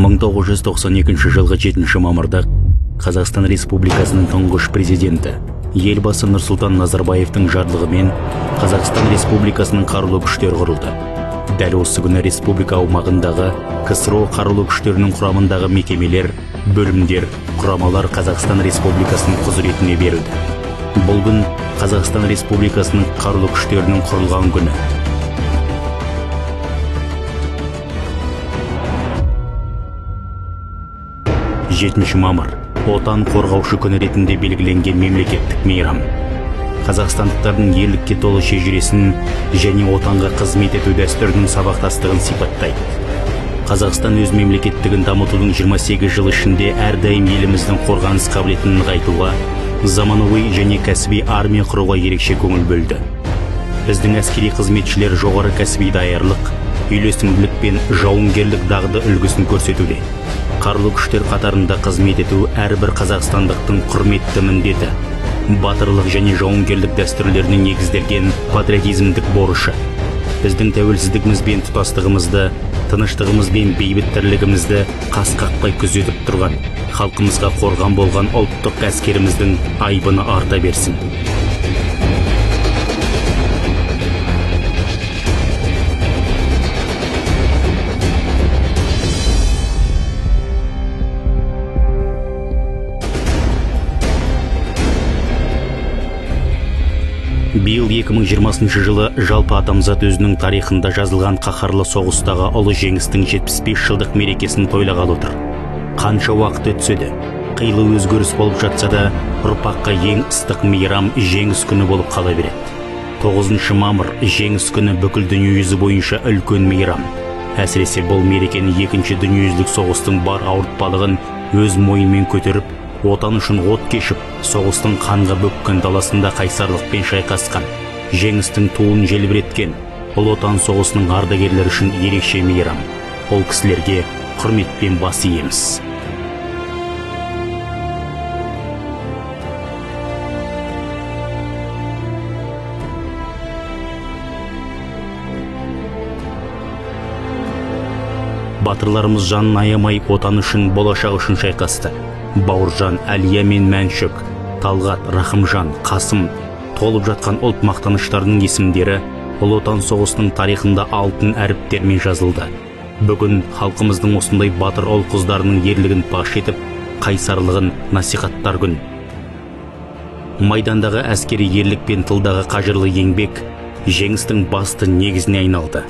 1992 жылғы 7 мамырда Қазақстан Республикасының тұңғыш президенті елбасы Нұрсұлтан Назарбаевтың жарлығымен Қазақстан Республикасының қарулы күштері құрылды. Дәл осы күні республика аумағындағы КСРО қарулы күштерінің құрамындағы мекемелер, бөлімдер, құрамалар Қазақстан Республикасының құзыретіне берілді. Бұл күн Қазақстан Республикасының қарулы күштерінің құрылған күні. Жетінші мамыр отан қорғаушы күні ретінде белгіленген мемлекеттік мейрам. Қазақстандықтардың ерлікке толы шежіресін және отанға қызмет ету дәстүрінің сабақтастығын сипаттайды. Қазақстан өз мемлекеттігін дамытудың 28 жыл ішінде әрдайым еліміздің қорғаныс қабілетін нығайтуға, заманауи және кәсіби армия құруға ерекше көңіл бөлді. Біздің әскери қызметшілер жоғары кәсіби даярлық, үйлесімділік пен жауынгерлік дағды үлгісін көрсетуде. Қарулы күштер қатарында қызмет ету әрбір қазақстандықтың құрметті міндеті. Батырлық және жауынгерлік дәстүрлеріне негізделген патриотизмдік борышы. Біздің тәуелсіздігіміз бен тұтастығымызды, тыныштығымыз бен бейбіт тірлігімізді қас-қақпай күзетіп тұрған, халқымызға қорған болған ұлттық әскеріміздің айбыны арта берсін. Биыл 2020 жылы жалпы адамзат өзінің тарихында жазылған қаһарлы соғыстағы ұлы жеңістің 75 жылдық мерекесін тойлағалы отыр. Қанша уақыт өтсе де, қилы өзгеріс болып жатса да, ұрпаққа ең ыстық мейрам жеңіс күні болып қала береді. 9 мамыр жеңіс күні бүкіл дүниежүзі бойынша үлкен мейрам. Әсіресе бұл мерекені екінші дүниежүзілік соғыстың бар ауыртпалығын өз мойнымен көтеріп, отан үшін от кешіп, соғыстың қанға бөккен даласында қайсарлықпен шайқасқан, жеңістің туын желбіреткен ұлы отан соғысының ардагерлері үшін ерекше мейрам. Ол кісілерге құрметпен бас иеміз. Батырларымыз жанын аямай отан үшін, болашақ үшін шайқасты. Бауыржан, Әлия мен Мәншүк, Талғат, Рахымжан, Қасым, толып жатқан ұлт мақтаныштарының есімдері ұлы отан соғысының тарихында алтын әріптермен жазылды. Бүгін халқымыздың осындай батыр ұл қыздарының ерлігін паш етіп, қайсарлығын насихаттар күн. Майдандағы әскери ерлік пен тылдағы қажырлы еңбек жеңістің басты негізіне айналды.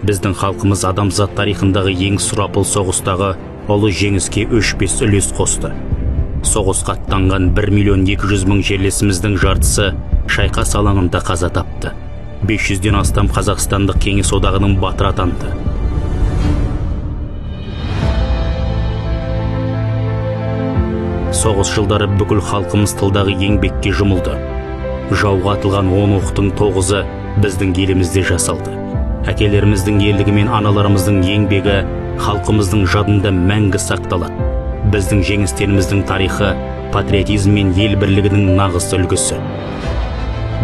Біздің халқымыз адамзат тарихындағы ең сұрапыл соғыстағы ұлы жеңіске өшпес үлес қосты. Соғысқа аттанған 1.200.000 жерлесіміздің жартысы шайқас алаңында қаза тапты. 500-ден астам қазақстандық кеңес одағының батыры атанды. Соғыс жылдары бүкіл халқымыз тылдағы еңбекке жұмылды. Жауға атылған 10 оқтың 9-ы біздің елімізде жасалды. Әкелеріміздің ерлігі мен аналарымыздың еңбегі халқымыздың жадында мәңгі сақталады. Біздің жеңістеріміздің тарихы патриотизм мен ел бірлігінің нағыз үлгісі.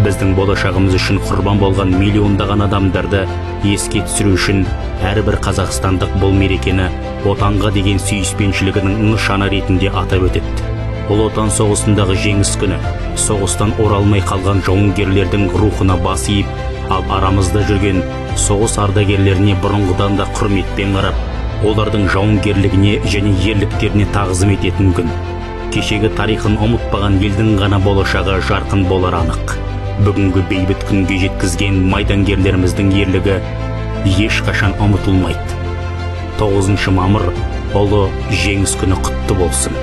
Біздің болашағымыз үшін құрбан болған миллиондаған адамдарды еске түсіру үшін әрбір қазақстандық бұл мерекені отанға деген сүйіспеншілігінің нышаны ретінде атап өтеді. Ұлы отан соғысындағы жеңіс күні соғыстан оралмай қалған жауынгерлердің рухына бас иіп, ал арамызда жүрген соғыс ардагерлеріне бұрынғыдан да құрметпен қарап, олардың жауынгерлігіне және ерліктеріне тағзым ететін күн. Кешегі тарихын ұмытпаған елдің ғана болашағы жарқын болар анық. Бүгінгі бейбіт күнге жеткізген майдангерлеріміздің ерлігі ешқашан ұмытылмайды. 9 мамыр ұлы жеңіс күні құтты болсын.